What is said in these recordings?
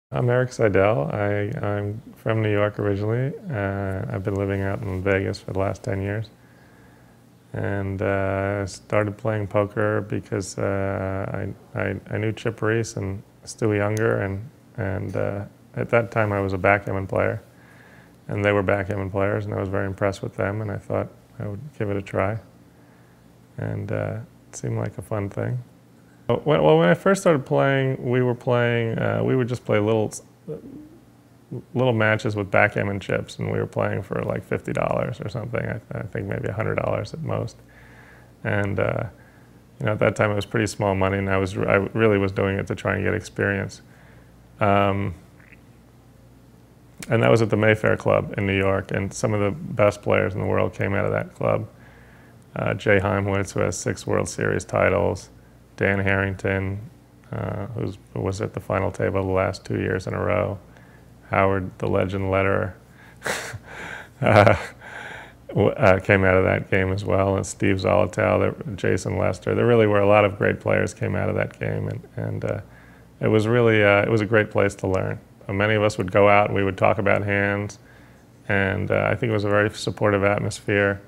I'm Erik Seidel. I'm from New York originally. I've been living out in Vegas for the last 10 years. And started playing poker because I knew Chip Reese and Stu Younger, and at that time I was a backgammon player. And they were backgammon players, and I was very impressed with them, and I thought I would give it a try. And it seemed like a fun thing. Well, when I first started playing, we would just play little matches with backgammon chips, and we were playing for like $50 or something. I think maybe $100 at most. And at that time it was pretty small money, and I really was doing it to try and get experience. And that was at the Mayfair Club in New York, and some of the best players in the world came out of that club. Jay Heimowitz, who has 6 World Series titles. Dan Harrington, who was at the final table the last 2 years in a row. Howard, the legend letterer, came out of that game as well, and Steve Zolotow, Jason Lester. There really were a lot of great players came out of that game, and it was really it was a great place to learn. Many of us would go out and we would talk about hands, and I think it was a very supportive atmosphere.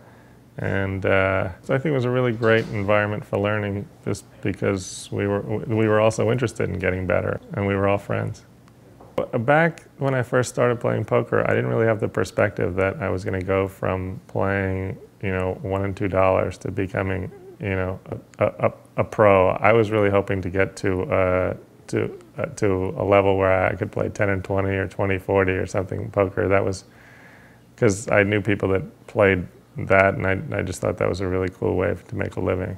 And so I think it was a really great environment for learning, just because we were also interested in getting better, and we were all friends. Back when I first started playing poker, I didn't really have the perspective that I was going to go from playing, $1 and $2 to becoming, a pro. I was really hoping to get to a level where I could play 10 and 20 or 20-40 or something in poker. That was because I knew people that played that, and I just thought that was a really cool way to make a living.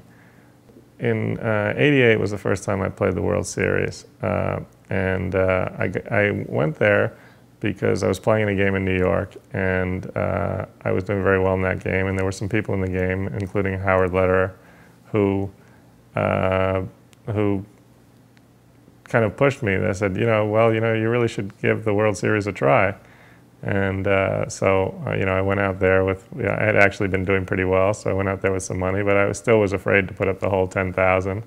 In '88 was the first time I played the World Series, and I went there because I was playing in a game in New York, and I was doing very well in that game, and there were some people in the game, including Howard Lederer, who kind of pushed me. They said, you really should give the World Series a try. And so I went out there with, I had actually been doing pretty well, so I went out there with some money, but I still was afraid to put up the whole 10,000.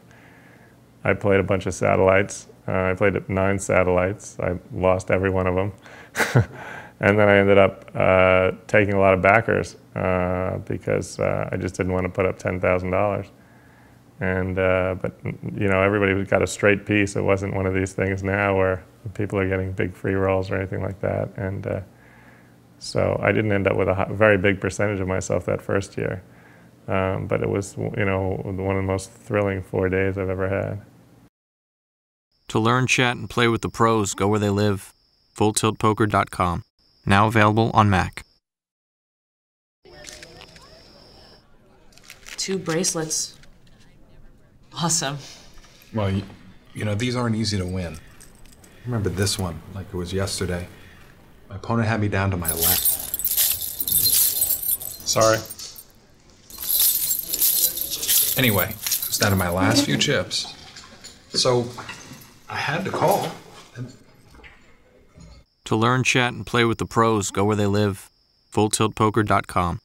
I played a bunch of satellites. I played 9 satellites. I lost every one of them. And then I ended up taking a lot of backers because I just didn't want to put up $10,000. And but everybody got a straight piece. It wasn't one of these things now where people are getting big free rolls or anything like that. And so I didn't end up with a very big percentage of myself that first year. But it was, one of the most thrilling 4 days I've ever had. To learn, chat, and play with the pros, go where they live. FullTiltPoker.com. Now available on Mac. 2 bracelets. Awesome. Well, these aren't easy to win. I remember this one like it was yesterday. My opponent had me down to my last. Sorry. Anyway, it was down to my last few chips. So I had to call. To learn, chat, and play with the pros, go where they live. FullTiltPoker.com.